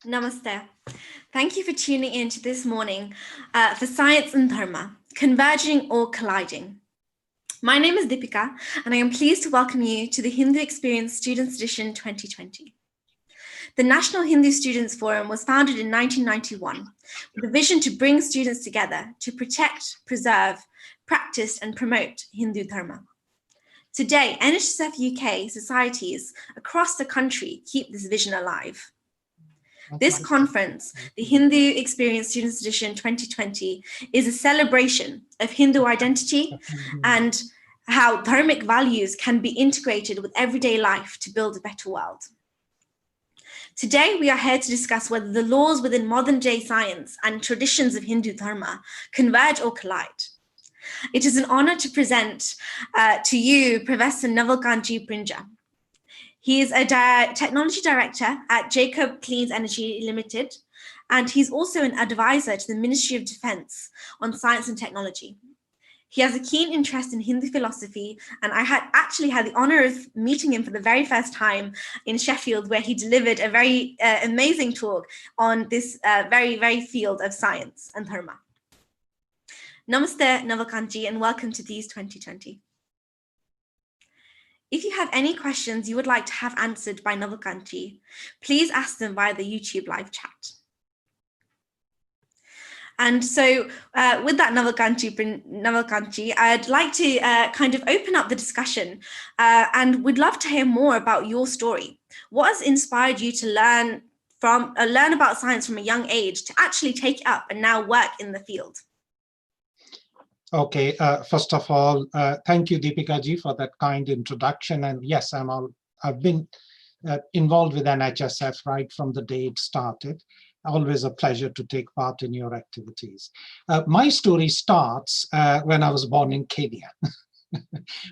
Namaste. Thank you for tuning in to this morning for Science and Dharma, converging or colliding. My name is Deepika, and I am pleased to welcome you to the Hindu Experience Students Edition 2020. The National Hindu Students Forum was founded in 1991 with a vision to bring students together to protect, preserve, practice, and promote Hindu Dharma. Today, NHSF UK societies across the country keep this vision alive. This conference, the Hindu Experience Students Edition 2020, is a celebration of Hindu identity and how dharmic values can be integrated with everyday life to build a better world. Today, we are here to discuss whether the laws within modern day science and traditions of Hindu Dharma converge or collide. It is an honor to present to you Professor Nawal Prinja. He is a technology director at Jacob Clean Energy Limited, and he's also an advisor to the Ministry of Defense on science and technology. He has a keen interest in Hindu philosophy, and I had actually had the honor of meeting him for the very first time in Sheffield, where he delivered a very amazing talk on this very field of science and dharma. Namaste, Nawal, and welcome to These 2020. If you have any questions you would like to have answered by Nawal, please ask them via the YouTube live chat. And so with that, Nawal, I'd like to kind of open up the discussion and would love to hear more about your story. What has inspired you to learn about science from a young age to actually take it up and now work in the field? Okay, first of all, thank you, Deepika ji, for that kind introduction. And yes, I've been involved with NHSF right from the day it started. Always a pleasure to take part in your activities. My story starts when I was born in Kenya,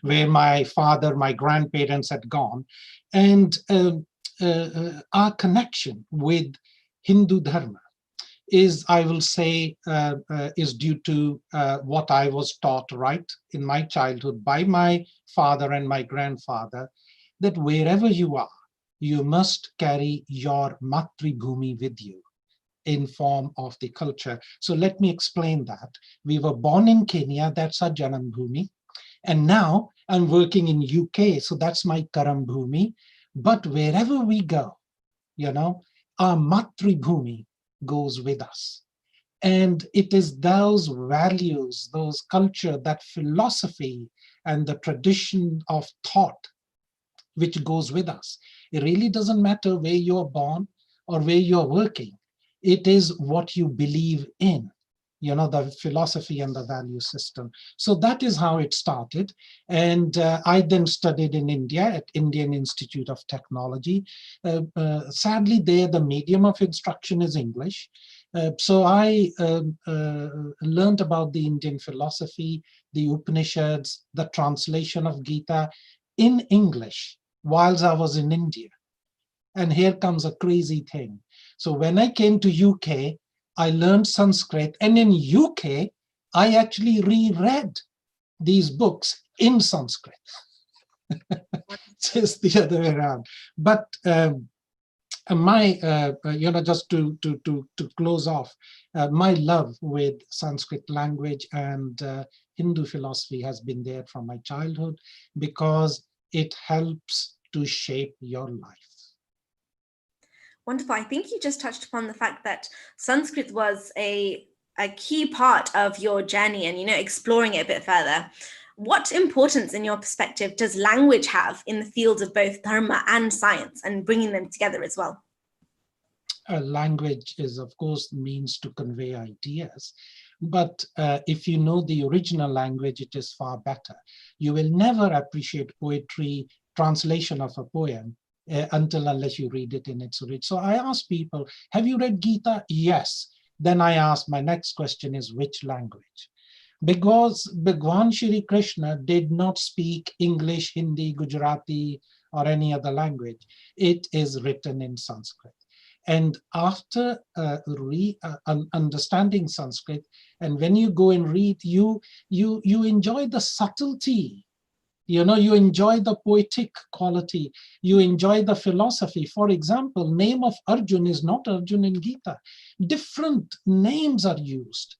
where my father, my grandparents had gone. And our connection with Hindu Dharma is, I will say, is due to what I was taught right in my childhood by my father and my grandfather, that wherever you are, you must carry your Matribhumi with you in form of the culture. So let me explain that. We were born in Kenya, that's our Janam Bhumi. And now I'm working in UK, so that's my Karam Bhumi. But wherever we go, our Matribhumi goes with us. And it is those values, those culture, that philosophy and the tradition of thought which goes with us. It really doesn't matter where you're born or where you're working. It is what you believe in, the philosophy and the value system. So that is how it started. And I then studied in India at Indian Institute of Technology. Sadly, there the medium of instruction is English. So I learned about the Indian philosophy, the Upanishads, the translation of Gita in English whilst I was in India. And here comes a crazy thing. So when I came to UK, I learned Sanskrit, and in UK, I actually reread these books in Sanskrit. Just the other way around. But my, just to close off, my love with Sanskrit language and Hindu philosophy has been there from my childhood because it helps to shape your life. Wonderful. I think you just touched upon the fact that Sanskrit was a key part of your journey and, exploring it a bit further. What importance, in your perspective, does language have in the fields of both dharma and science and bringing them together as well? Language is, of course, means to convey ideas. But if you know the original language, it is far better. You will never appreciate poetry, translation of a poem, unless you read it in its original. So I ask people, have you read Gita? Yes. Then I ask, my next question is, which language? Because Bhagwan Shri Krishna did not speak English, Hindi, Gujarati, or any other language. It is written in Sanskrit. And after understanding Sanskrit, and when you go and read, you enjoy the subtlety You enjoy the poetic quality, you enjoy the philosophy. For example, name of Arjun is not Arjun in Gita. Different names are used.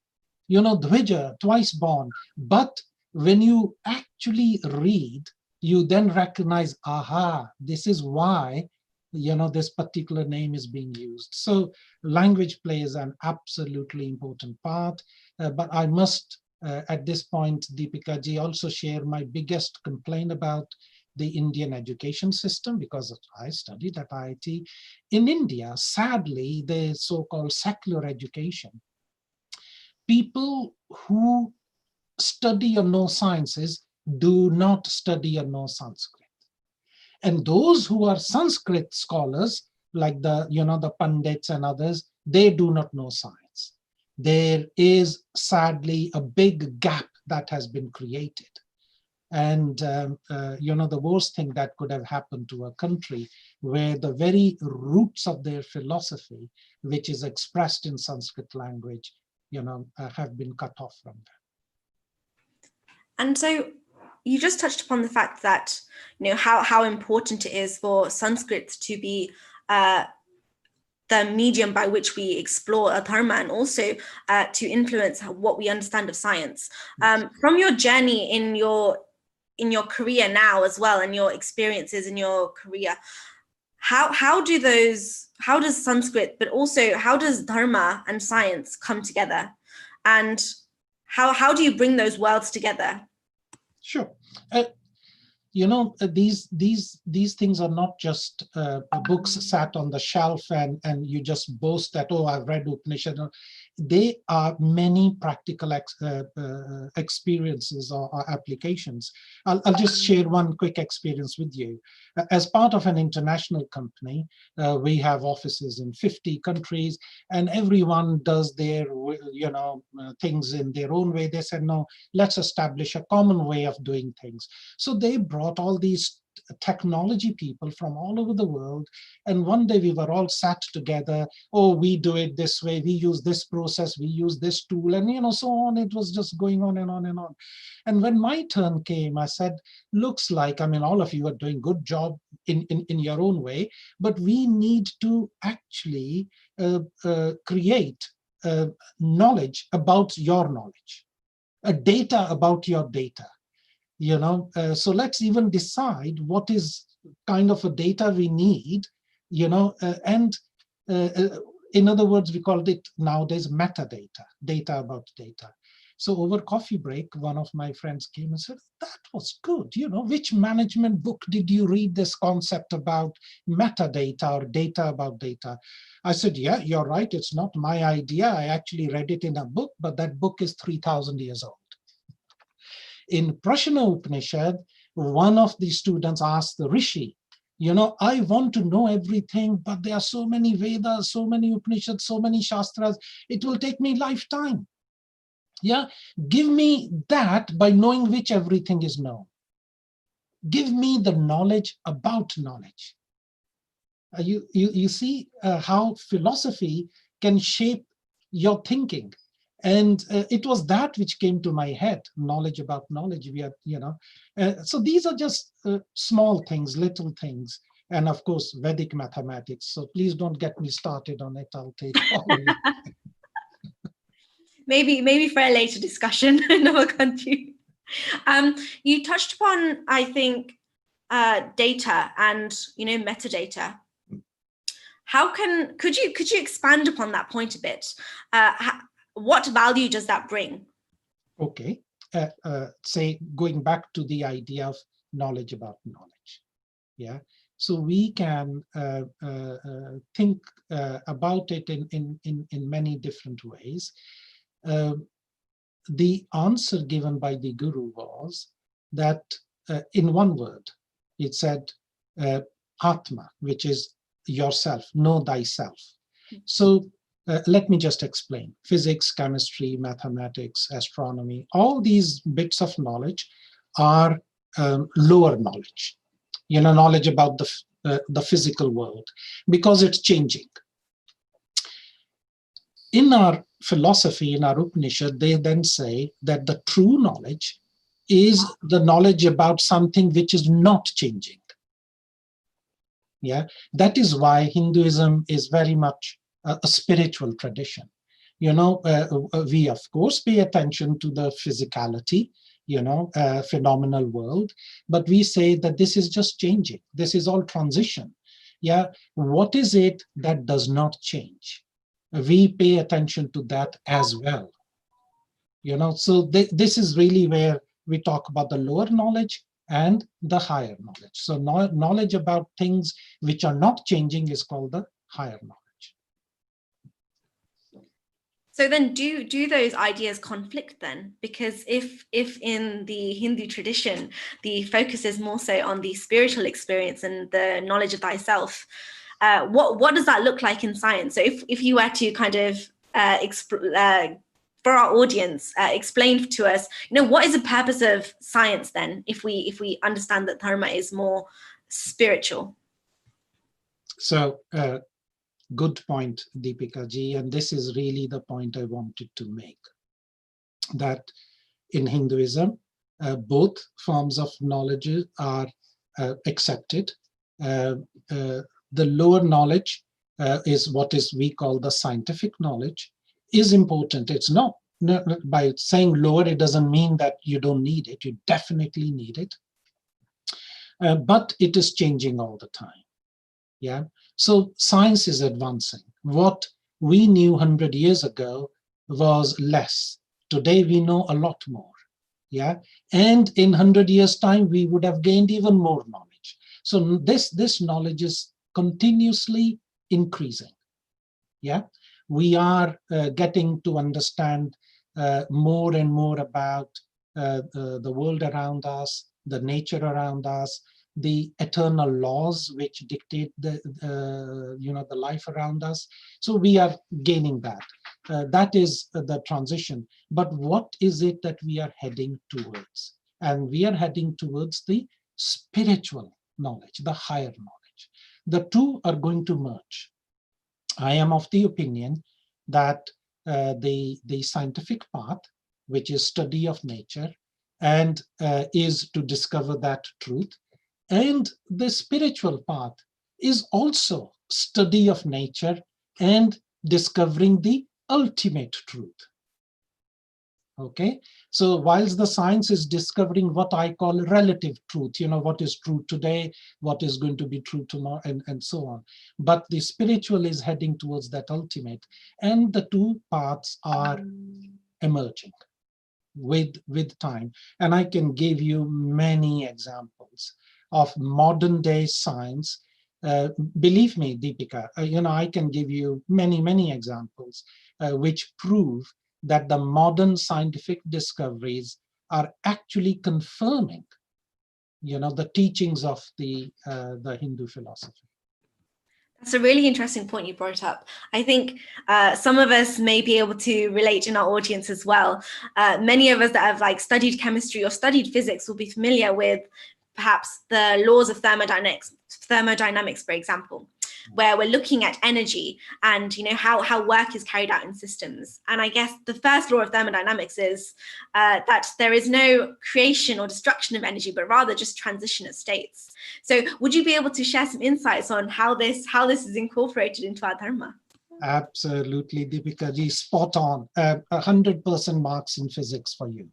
Dvija, twice born. But when you actually read, you then recognize, aha, this is why this particular name is being used. So language plays an absolutely important part. But I must, at this point, Deepika ji, also share my biggest complaint about the Indian education system, because I studied at IIT. In India, sadly, the so-called secular education, people who study or know sciences do not study or know Sanskrit. And those who are Sanskrit scholars, like the Pandits and others, they do not know science. There is sadly a big gap that has been created. And the worst thing that could have happened to a country where the very roots of their philosophy, which is expressed in Sanskrit language, have been cut off from them. And so you just touched upon the fact that, how important it is for Sanskrit to be the medium by which we explore dharma, and also to influence what we understand of science. From your journey in your career now as well, and your experiences in your career, how does Sanskrit, but also how does dharma and science come together, and how do you bring those worlds together? Sure. These things are not just books sat on the shelf and you just boast that, oh, I've read Upanishad. They are many practical experiences or applications. I'll just share one quick experience with you. As part of an international company, we have offices in 50 countries, and everyone does their things in their own way. They said, no, let's establish a common way of doing things. So they brought all these technology people from all over the world, and one day we were all sat together. Oh, we do it this way, we use this process, we use this tool, and so on. It was just going on and on and on. And when my turn came, I said, looks like, all of you are doing good job in your own way, but we need to actually create knowledge about your knowledge, data about your data. So let's even decide what is kind of a data we need, and in other words, we called it nowadays metadata, data about data. So over coffee break, one of my friends came and said, that was good. Which management book did you read this concept about metadata or data about data? I said, yeah, you're right. It's not my idea. I actually read it in a book, but that book is 3,000 years old. In Prashna Upanishad, one of the students asked the rishi, I want to know everything, but there are so many Vedas, so many Upanishads, so many Shastras, it will take me lifetime. Yeah, give me that by knowing which everything is known. Give me the knowledge about knowledge. You see how philosophy can shape your thinking. And it was that which came to my head, knowledge about knowledge. So these are just small things, little things. And of course, Vedic mathematics. So please don't get me started on it. I'll take all of it. Maybe for a later discussion in our country. You touched upon, I think, data and metadata. Could you expand upon that point a bit? What value does that bring? Okay, say going back to the idea of knowledge about knowledge. Yeah, so we can think about it in many different ways. The answer given by the Guru was that in one word, it said Atma, which is yourself, know thyself. So let me just explain. Physics, chemistry, mathematics, astronomy, all these bits of knowledge are lower knowledge, knowledge about the physical world, because it's changing. In our philosophy, in our Upanishad, they then say that the true knowledge is the knowledge about something which is not changing. Yeah, that is why Hinduism is very much a spiritual tradition. We of course pay attention to the physicality, phenomenal world, but we say that this is just changing. This is all transition. Yeah, what is it that does not change? We pay attention to that as well. So this is really where we talk about the lower knowledge and the higher knowledge. So knowledge about things which are not changing is called the higher knowledge. So then do those ideas conflict then? Because if in the Hindu tradition, the focus is more so on the spiritual experience and the knowledge of thyself, what does that look like in science? So if you were to kind of for our audience, explain to us, what is the purpose of science then, if we understand that dharma is more spiritual? So good point, Deepika ji, and this is really the point I wanted to make, that in Hinduism, both forms of knowledge are accepted. The lower knowledge is what we call the scientific knowledge, is important. It's not, by saying lower, it doesn't mean that you don't need it. You definitely need it. But it is changing all the time. Yeah. So science is advancing. What we knew 100 years ago was less. Today we know a lot more. Yeah. And in 100 years' time, we would have gained even more knowledge. So this knowledge is continuously increasing. Yeah. We are getting to understand more and more about the world around us, the nature around us, the eternal laws which dictate the life around us. So we are gaining that. That is the transition. But what is it that we are heading towards? And we are heading towards the spiritual knowledge, the higher knowledge. The two are going to merge. I am of the opinion that the scientific path, which is study of nature, and is to discover that truth, and the spiritual path is also study of nature and discovering the ultimate truth. Okay, so whilst the science is discovering what I call relative truth, what is true today, what is going to be true tomorrow, and so on. But the spiritual is heading towards that ultimate, and the two paths are emerging with time. And I can give you many examples of modern day science. Believe me, Deepika, I can give you many examples which prove that the modern scientific discoveries are actually confirming, the teachings of the Hindu philosophy. That's a really interesting point you brought up. I think some of us may be able to relate in our audience as well. Many of us that have studied chemistry or studied physics will be familiar with perhaps the laws of thermodynamics, for example, where we're looking at energy and how work is carried out in systems. And I guess the first law of thermodynamics is that there is no creation or destruction of energy, but rather just transition of states. So would you be able to share some insights on how this is incorporated into our dharma? Absolutely, Deepika ji, spot on. 100% marks in physics for you.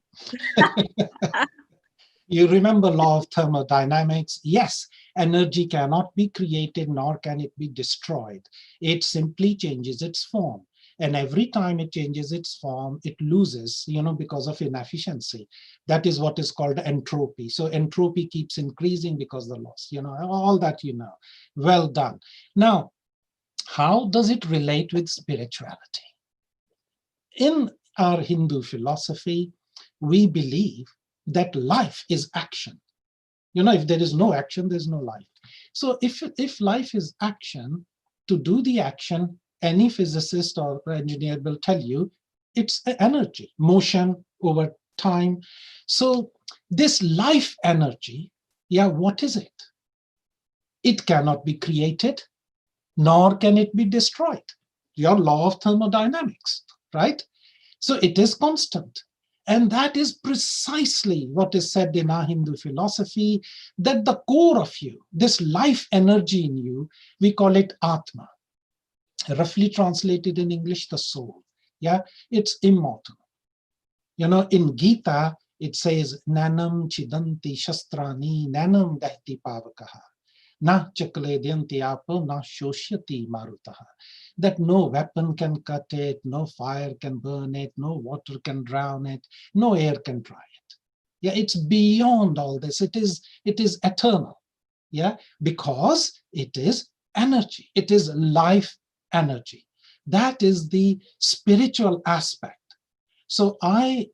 You remember law of thermodynamics? Yes, energy cannot be created nor can it be destroyed. It simply changes its form. And every time it changes its form, it loses, because of inefficiency. That is what is called entropy. So entropy keeps increasing because of the loss, all that Well done. Now, how does it relate with spirituality? In our Hindu philosophy, we believe that life is action. If there is no action, there's no life. So if life is action, to do the action, any physicist or engineer will tell you it's energy, motion over time. So this life energy, what is it? It cannot be created, nor can it be destroyed. Your law of thermodynamics, right? So it is constant. And that is precisely what is said in our Hindu philosophy, that the core of you, this life energy in you, we call it Atma. Roughly translated in English, the soul. Yeah, it's immortal. In Gita, it says, Nanam chidanti shastrani, nanam dahti pavakaha. Na chakledyanti apa, na shoshyati marutaha. That no weapon can cut it, no fire can burn it, no water can drown it, no air can dry it. Yeah, it's beyond all this. It is eternal. Yeah, because it is energy. It is life energy. That is the spiritual aspect. So I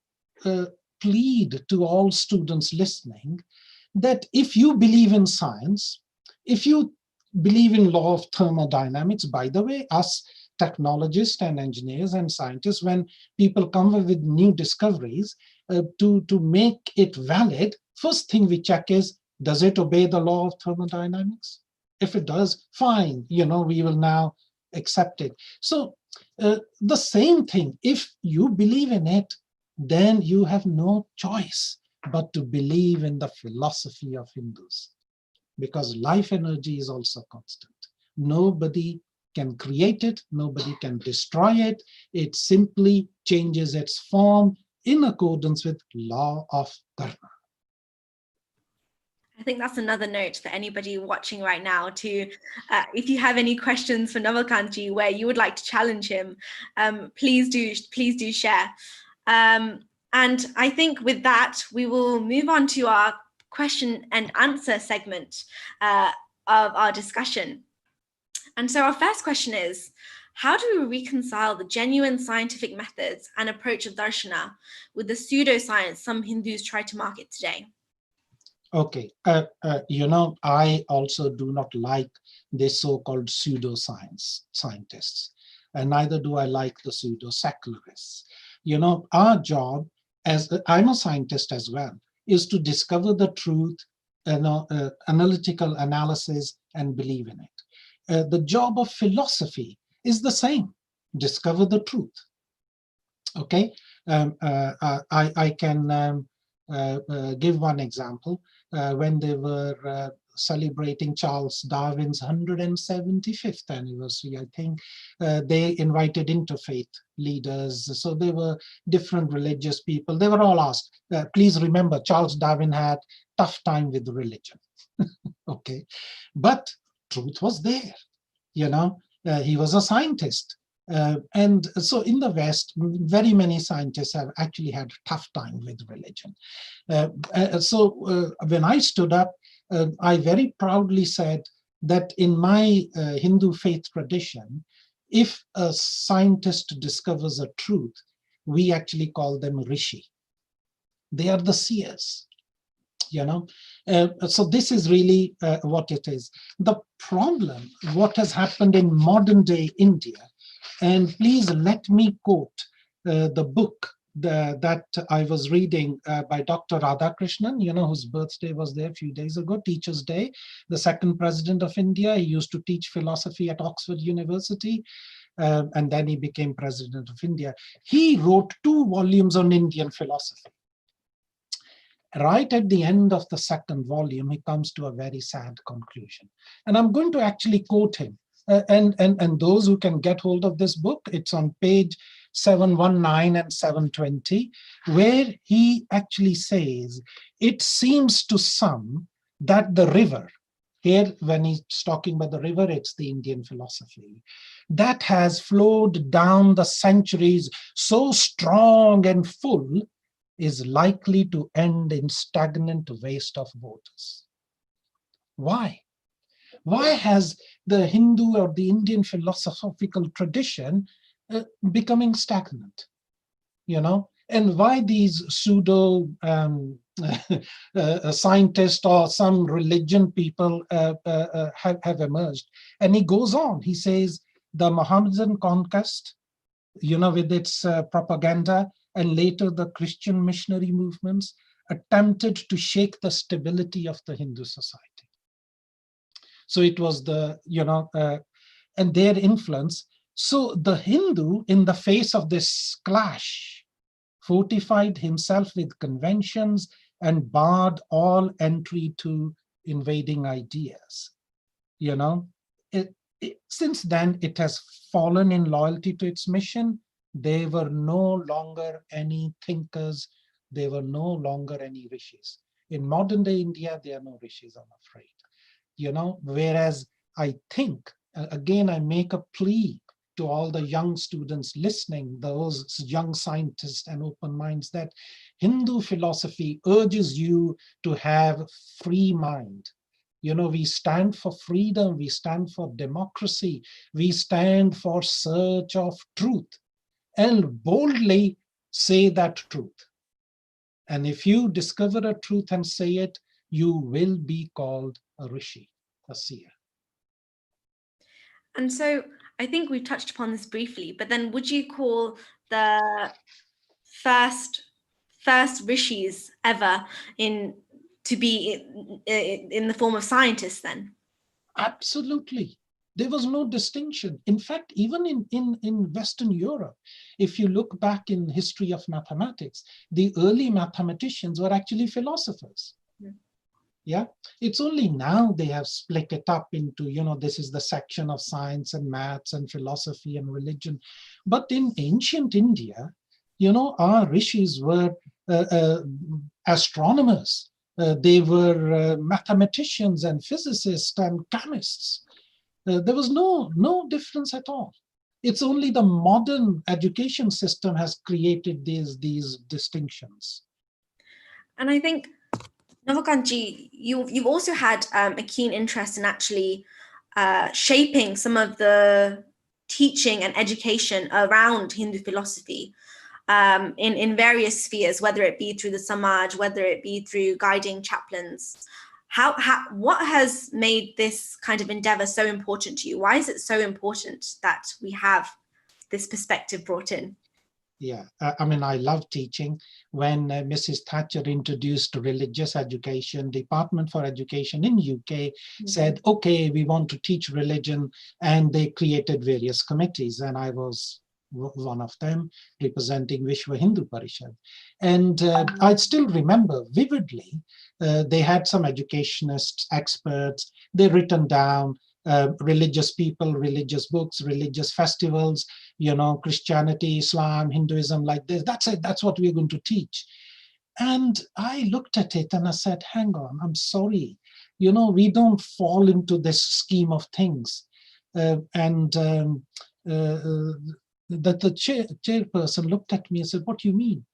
plead to all students listening that if you believe in science, if you believe in law of thermodynamics, by the way, us technologists and engineers and scientists, when people come up with new discoveries, to make it valid, first thing we check is, does it obey the law of thermodynamics? If it does, fine, we will now accept it. So the same thing, if you believe in it, then you have no choice but to believe in the philosophy of Hindus, because life energy is also constant. Nobody can create it, nobody can destroy it. It simply changes its form in accordance with law of Dharma. I think that's another note for anybody watching right now to, if you have any questions for Navalkantji where you would like to challenge him, please do share. And I think with that, we will move on to our question and answer segment of our discussion. And so our first question is, how do we reconcile the genuine scientific methods and approach of darshana with the pseudoscience some Hindus try to market today? Okay, I also do not like the so-called pseudoscientists, and neither do I like the pseudo-secularists. Our job, as I'm a scientist as well, is to discover the truth, analytical analysis, and believe in it. The job of philosophy is the same: discover the truth. Okay, I can give one example. When they were celebrating Charles Darwin's 175th anniversary, I think, they invited interfaith leaders. So there were different religious people. They were all asked, please remember, Charles Darwin had tough time with religion. Okay, but truth was there. He was a scientist. And so in the West, very many scientists have actually had a tough time with religion. So when I stood up, I very proudly said that in my Hindu faith tradition, if a scientist discovers a truth, we actually call them rishi. They are the seers. So this is really what it is. The problem, what has happened in modern day India, and please let me quote the book that I was reading by Dr. Radhakrishnan, whose birthday was there a few days ago, Teacher's Day, the second president of India. He used to teach philosophy at Oxford University, and then he became president of India. He wrote 2 volumes on Indian philosophy. Right at the end of the second volume, he comes to a very sad conclusion. And I'm going to actually quote him. And those who can get hold of this book, it's on page 719 and 720, where he actually says, it seems to some that the river, here when he's talking about the river, it's the Indian philosophy, that has flowed down the centuries so strong and full, is likely to end in stagnant waste of waters. Why? Why has the Hindu or the Indian philosophical tradition becoming stagnant? And why these pseudo scientists or some religion people have emerged? And he goes on, he says, the Mohammedan conquest, with its propaganda, and later the Christian missionary movements attempted to shake the stability of the Hindu society. So it was the, and their influence. So the Hindu, in the face of this clash, fortified himself with conventions, and barred all entry to invading ideas. You know, since then, it has fallen in loyalty to its mission. They were no longer any thinkers. They were no longer any rishis. In modern day India, there are no rishis, I'm afraid. You know, whereas I think, again, I make a plea to all the young students listening, those young scientists and open minds, that Hindu philosophy urges you to have free mind. You know, we stand for freedom, we stand for democracy, we stand for search of truth, and boldly say that truth. And if you discover a truth and say it, you will be called a rishi, a seer. And so I think we've touched upon this briefly, but then would you call the first rishis ever to be in the form of scientists then? Absolutely. There was no distinction. In fact, even in Western Europe, if you look back in history of mathematics, the early mathematicians were actually philosophers. Yeah, it's only now they have split it up into, you know, this is the section of science and maths and philosophy and religion. But in ancient India, you know, our rishis were astronomers. They were mathematicians and physicists and chemists. There was no difference at all. It's only the modern education system has created these distinctions. And I think, Navalkanji, you've also had a keen interest in actually shaping some of the teaching and education around Hindu philosophy in various spheres, whether it be through the Samaj, whether it be through guiding chaplains. What has made this kind of endeavor so important to you? Why is it so important that we have this perspective brought in? Yeah, I mean, I love teaching. When Mrs. Thatcher introduced religious education, Department for Education in UK said, okay, we want to teach religion, and they created various committees, and I was one of them, representing Vishwa Hindu Parishad. And I still remember vividly, they had some educationists, experts, they written down religious people, religious books, religious festivals, you know, Christianity, Islam, Hinduism, like this. That's it. That's what we're going to teach. And I looked at it and I said, hang on, I'm sorry. You know, we don't fall into this scheme of things. The chairperson looked at me and said, what do you mean?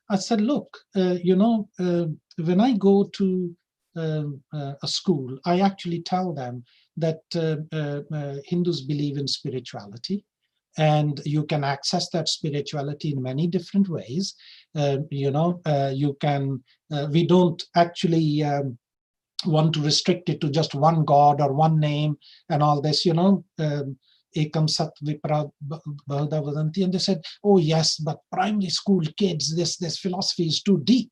I said, look, when I go to a school, I actually tell them that Hindus believe in spirituality, and you can access that spirituality in many different ways. You can, we don't actually want to restrict it to just one God or one name and all this, you know, Ekam Sat Vipra Bahuda Vadanti. And they said, oh yes, but primary school kids, this philosophy is too deep.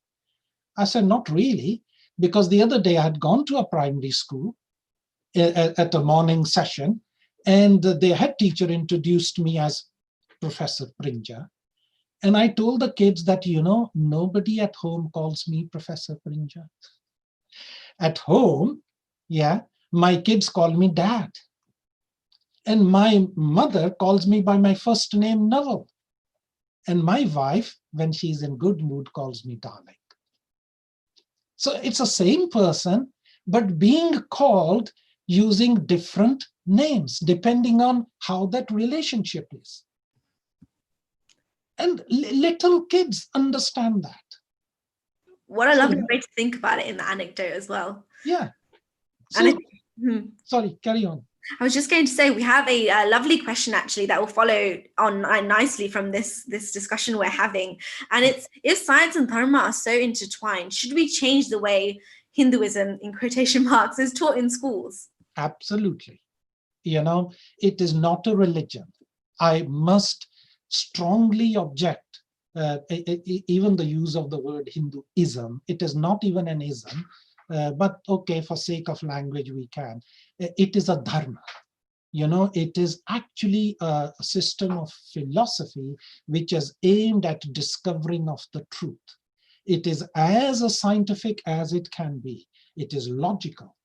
I said, not really, because the other day I had gone to a primary school at a morning session, and the head teacher introduced me as Professor Prinja. And I told the kids that, you know, nobody at home calls me Professor Prinja. At home, yeah, my kids call me Dad. And my mother calls me by my first name, Nawal. And my wife, when she's in good mood, calls me darling. So it's the same person, but being called using different names, depending on how that relationship is. And little kids understand that. What a lovely way to think about it in the anecdote as well. Yeah. So, sorry, carry on. I was just going to say, we have a lovely question actually that will follow on nicely from this discussion we're having. And it's, if science and dharma are so intertwined, should we change the way Hinduism, in quotation marks, is taught in schools? Absolutely. You know, it is not a religion. I must strongly object, even the use of the word Hinduism. It is not even an ism, but okay, for sake of language, we can. It is a dharma. It is actually a system of philosophy which is aimed at discovering of the truth. It is as scientific as it can be. It is logical.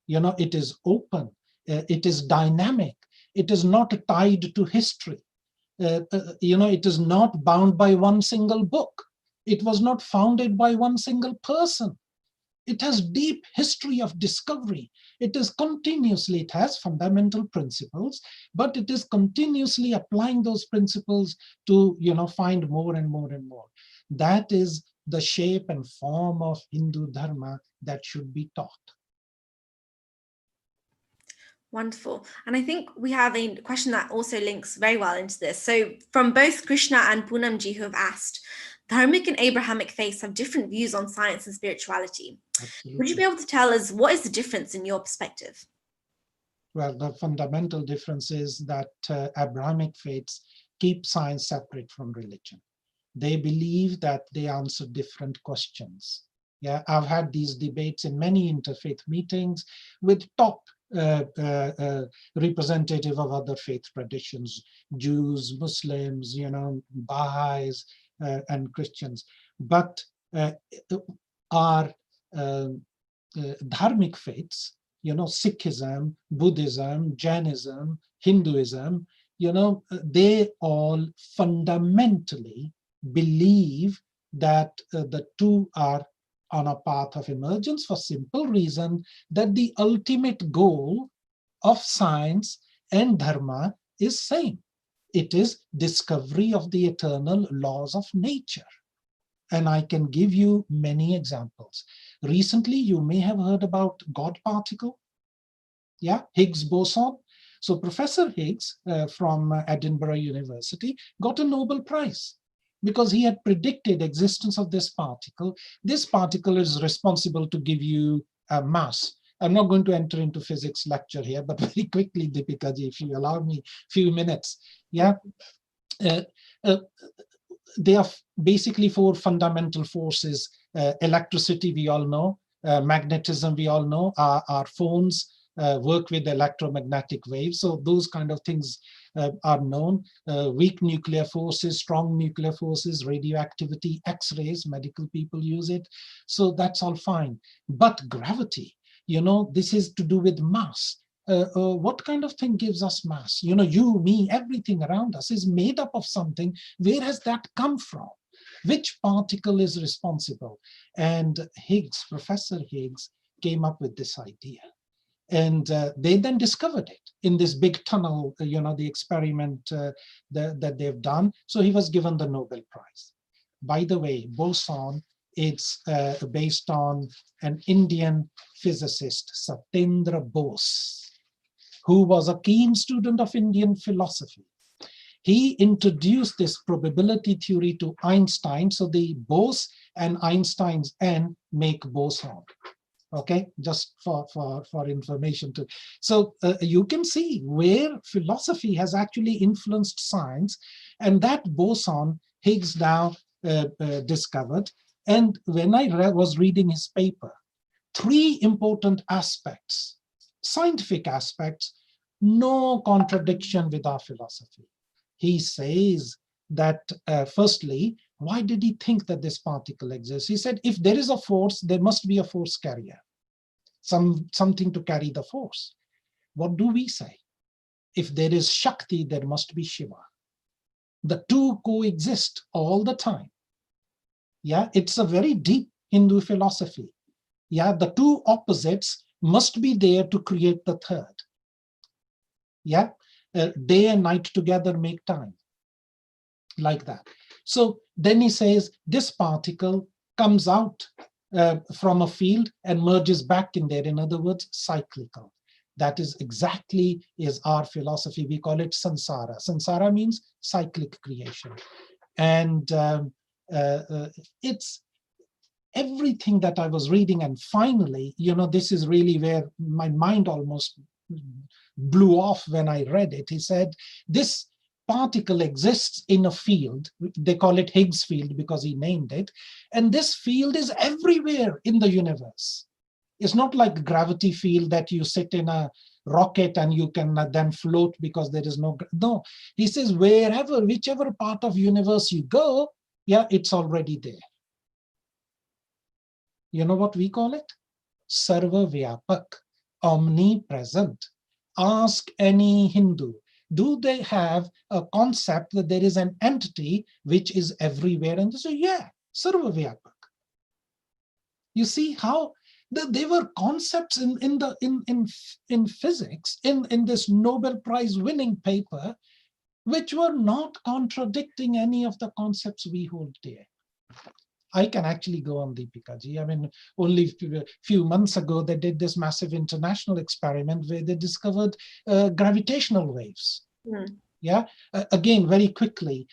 It is open. It is dynamic. It is not tied to history. It is not bound by one single book. It was not founded by one single person. It has deep history of discovery. It has fundamental principles, but it is continuously applying those principles to, find more and more and more. That is the shape and form of Hindu Dharma that should be taught. Wonderful. And I think we have a question that also links very well into this. So from both Krishna and Poonamji, who have asked, Dharmic and Abrahamic faiths have different views on science and spirituality. Absolutely. Would you be able to tell us what is the difference in your perspective? Well, the fundamental difference is that Abrahamic faiths keep science separate from religion. They believe that they answer different questions. Yeah, I've had these debates in many interfaith meetings with top representative of other faith traditions, Jews, Muslims, Baha'is, and Christians. But our dharmic faiths, Sikhism, Buddhism, Jainism, Hinduism, they all fundamentally believe that the two are on a path of emergence for simple reason that the ultimate goal of science and dharma is same. It is discovery of the eternal laws of nature. And I can give you many examples. Recently, you may have heard about God particle. Yeah, Higgs boson. So Professor Higgs from Edinburgh University got a Nobel Prize because he had predicted existence of this particle. This particle is responsible to give you a mass. I'm not going to enter into physics lecture here, but very quickly, Deepika ji, if you allow me a few minutes. Yeah, they are basically four fundamental forces. Electricity, we all know. Magnetism, we all know. Our phones work with electromagnetic waves. So those kind of things are known. Weak nuclear forces, strong nuclear forces, radioactivity, X-rays, medical people use it. So that's all fine. But gravity, this is to do with mass. What kind of thing gives us mass? You, me, everything around us is made up of something. Where has that come from? Which particle is responsible? And Higgs, Professor Higgs, came up with this idea. And they then discovered it in this big tunnel, the experiment that they've done. So he was given the Nobel Prize. By the way, boson, it's based on an Indian physicist, Satyendra Bose, who was a keen student of Indian philosophy. He introduced this probability theory to Einstein. So the Bose and Einstein's N make boson. Okay, just for information too. So you can see where philosophy has actually influenced science, and that boson Higgs now discovered. And when I was reading his paper, three important aspects, scientific aspects, no contradiction with our philosophy. He says that firstly, why did he think that this particle exists? He said, if there is a force, there must be a force carrier, something to carry the force. What do we say? If there is Shakti, there must be Shiva. The two coexist all the time. Yeah, it's a very deep Hindu philosophy. Yeah, the two opposites must be there to create the third. Yeah, day and night together make time. Like that. So then he says this particle comes out from a field and merges back in there. In other words, cyclical. That is exactly is our philosophy. We call it samsara. Samsara means cyclic creation. And it's everything that I was reading. And finally, this is really where my mind almost blew off when I read it. He said, this particle exists in a field. They call it Higgs field because he named it. And this field is everywhere in the universe. It's not like gravity field that you sit in a rocket and you can then float because there is no. He says whichever part of universe you go, yeah, it's already there. You know what we call it? Sarva Vyapak, omnipresent. Ask any Hindu, do they have a concept that there is an entity which is everywhere? And they say, yeah, Sarva Vyapak. You see how they were concepts in physics, in this Nobel Prize winning paper, which were not contradicting any of the concepts we hold dear. I can actually go on, Deepika ji. I mean, only a few months ago, they did this massive international experiment where they discovered gravitational waves. Mm. Yeah, again, very quickly,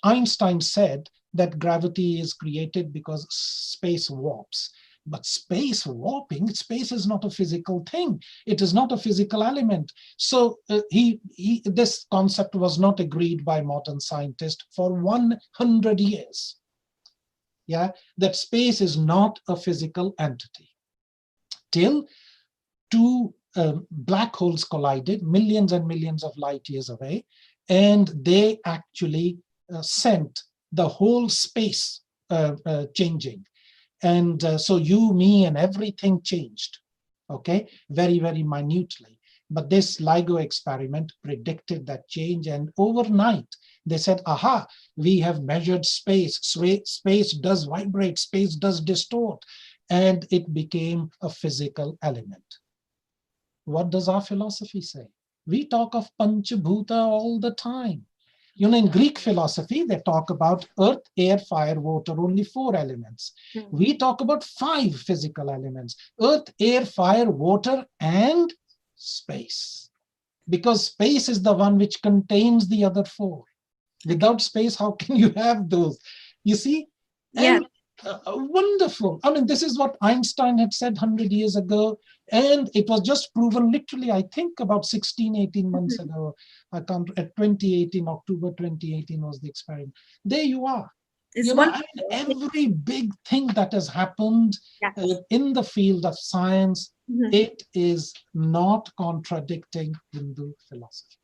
Einstein said that gravity is created because space warps. But space warping, space is not a physical thing. It is not a physical element. So this concept was not agreed by modern scientists for 100 years. Yeah, that space is not a physical entity. Till two black holes collided millions and millions of light years away, and they actually sent the whole space changing. And so you, me, and everything changed, okay, very, very minutely. But this LIGO experiment predicted that change, and overnight they said, aha, we have measured space. Space does vibrate, space does distort, and it became a physical element. What does our philosophy say? We talk of Panchabhuta all the time. You know, in Greek philosophy, they talk about earth, air, fire, water, only 4 elements. Mm-hmm. We talk about 5 physical elements: earth, air, fire, water, and space. Because space is the one which contains the other 4. Without space, how can you have those? You see? And wonderful. I mean, this is what Einstein had said 100 years ago. And it was just proven literally, I think, about 16, 18 months ago. At 2018, October 2018 was the experiment. There you are. You know, I mean, every big thing that has happened in the field of science, it is not contradicting Hindu philosophy.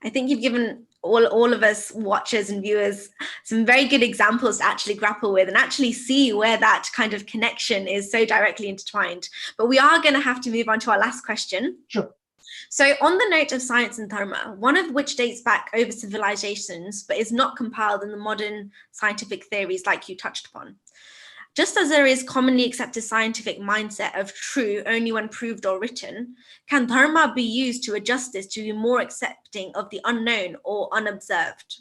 I think you've given all of us watchers and viewers some very good examples to actually grapple with and actually see where that kind of connection is so directly intertwined. But we are going to have to move on to our last question. Sure. So on the note of science and dharma, one of which dates back over civilizations, but is not compiled in the modern scientific theories like you touched upon. Just as there is commonly accepted scientific mindset of true only when proved or written, can dharma be used to adjust this to be more accepting of the unknown or unobserved?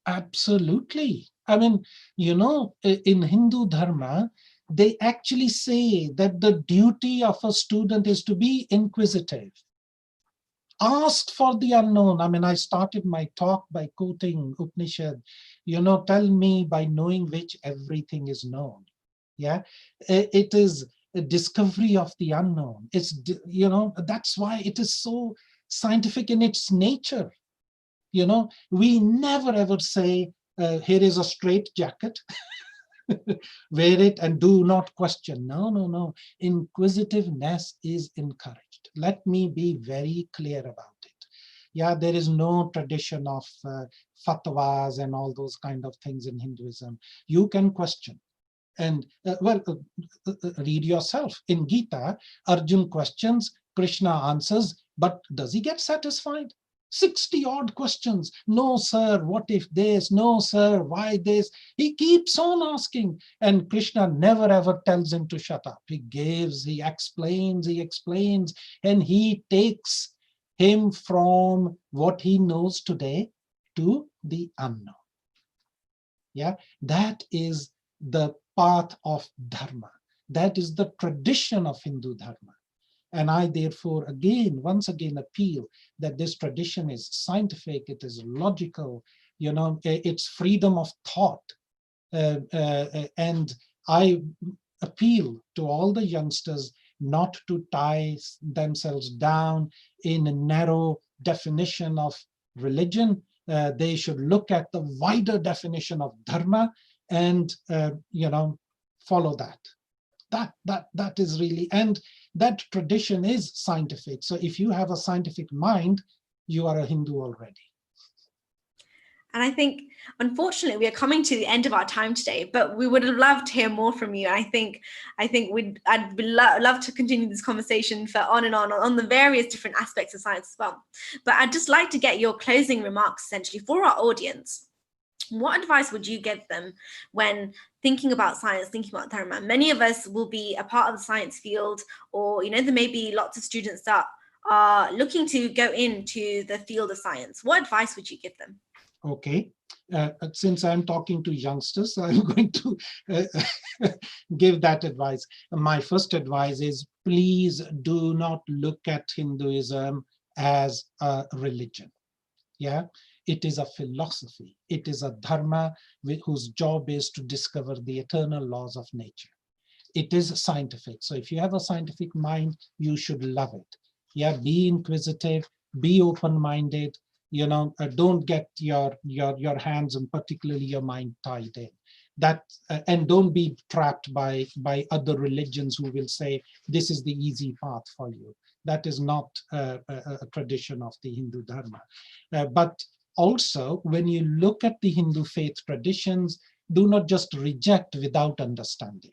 Absolutely. I mean, you know, in Hindu dharma, they actually say that the duty of a student is to be inquisitive. Ask for the unknown. I mean, I started my talk by quoting Upanishad, you know, tell me by knowing which everything is known. Yeah, it is a discovery of the unknown. It's, you know, that's why it is so scientific in its nature. You know, we never ever say, here is a straight jacket, wear it and do not question. No, no, no. Inquisitiveness is encouraged. Let me be very clear about it. Yeah, there is no tradition of fatwas and all those kind of things in Hinduism. You can question. And read yourself. In Gita, Arjun questions, Krishna answers, but does he get satisfied? 60 odd questions. No, sir, what if this? No, sir, why this? He keeps on asking. And Krishna never ever tells him to shut up. He gives, he explains, and he takes him from what he knows today to the unknown. Yeah, that is the path of dharma. That is the tradition of Hindu dharma. And I therefore once again appeal that this tradition is scientific, it is logical, you know, it's freedom of thought. And I appeal to all the youngsters not to tie themselves down in a narrow definition of religion. They should look at the wider definition of dharma and, you know, follow that. That is really, and that tradition is scientific. So if you have a scientific mind, you are a Hindu already. And I think, unfortunately, we are coming to the end of our time today, but we would have loved to hear more from you. I'd love to continue this conversation for on and on the various different aspects of science as well. But I'd just like to get your closing remarks, essentially, for our audience. What advice would you give them when thinking about science, thinking about Dharma? Many of us will be a part of the science field, or, you know, there may be lots of students that are looking to go into the field of science. What advice would you give them? Okay, since I'm talking to youngsters, I'm going to give that advice. My first advice is, please do not look at Hinduism as a religion. Yeah, it is a philosophy. It is a dharma whose job is to discover the eternal laws of nature. It is scientific. So if you have a scientific mind, you should love it. Yeah, be inquisitive, be open-minded. You know, don't get your hands and particularly your mind tied in. That and don't be trapped by other religions who will say this is the easy path for you. That is not a tradition of the Hindu Dharma. But also, when you look at the Hindu faith traditions, do not just reject without understanding.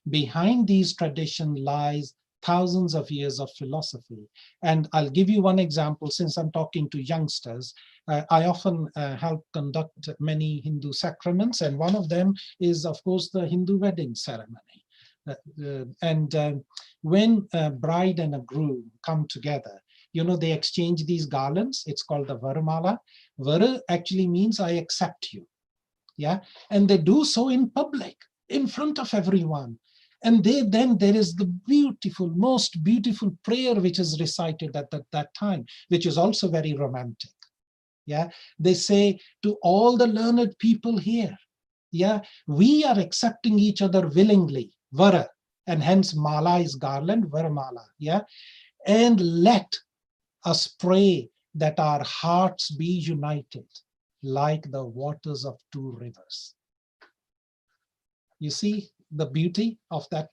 Behind these traditions lies thousands of years of philosophy. And I'll give you one example, since I'm talking to youngsters. I often help conduct many Hindu sacraments, and one of them is, of course, the Hindu wedding ceremony. When a bride and a groom come together, you know, they exchange these garlands. It's called the Varamala. Vara actually means I accept you. Yeah, and they do so in public, in front of everyone. And then there is the beautiful, most beautiful prayer which is recited at that time, which is also very romantic. Yeah, they say to all the learned people here, yeah, we are accepting each other willingly, vara, and hence mala is garland, varamala. Yeah, and let us pray that our hearts be united like the waters of two rivers. You see the beauty of that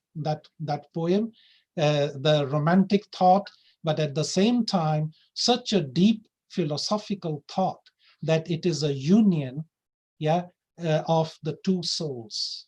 poem, the romantic thought, but at the same time, such a deep philosophical thought that it is a union, yeah, of the two souls.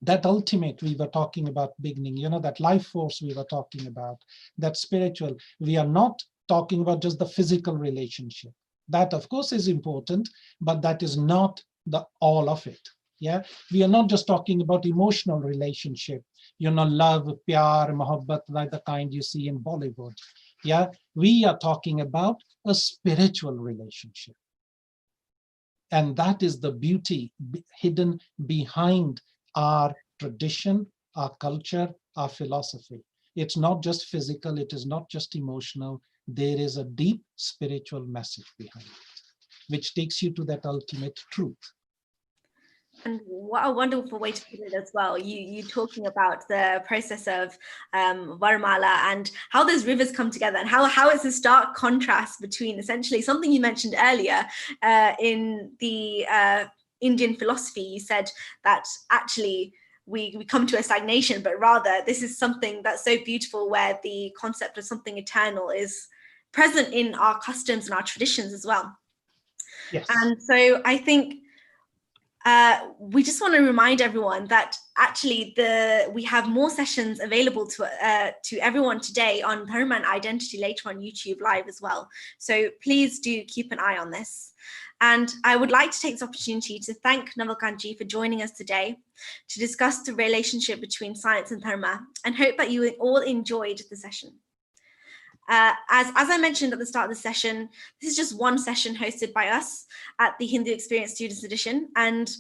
That ultimate we were talking about beginning, you know, that life force we were talking about, that spiritual. We are not talking about just the physical relationship. That, of course, is important, but that is not the all of it. Yeah, we are not just talking about emotional relationship, you know, love, pyar, mohabbat, like the kind you see in Bollywood. Yeah, we are talking about a spiritual relationship. And that is the beauty hidden behind our tradition, our culture, our philosophy. It's not just physical, it is not just emotional. There is a deep spiritual message behind it, which takes you to that ultimate truth. And what a wonderful way to put it as well. You talking about the process of Varamala and how those rivers come together, and how it's a stark contrast between essentially something you mentioned earlier in the Indian philosophy. You said that actually we come to a stagnation, but rather this is something that's so beautiful, where the concept of something eternal is present in our customs and our traditions as well. Yes. And so I think we just want to remind everyone that actually we have more sessions available to everyone today on Dharma and Identity later on YouTube Live as well. So please do keep an eye on this. And I would like to take this opportunity to thank Nawal Kanji for joining us today to discuss the relationship between science and Dharma, and hope that you all enjoyed the session. As I mentioned at the start of the session, this is just one session hosted by us at the Hindu Experience Students Edition, and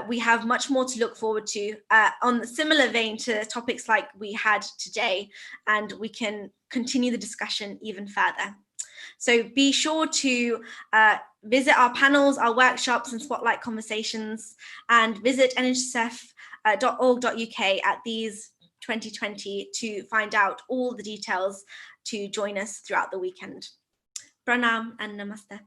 we have much more to look forward to on a similar vein to topics like we had today, and we can continue the discussion even further. So be sure to visit our panels, our workshops and spotlight conversations, and visit nhsef.org.uk at these 2020 to find out all the details to join us throughout the weekend. Pranam and namaste.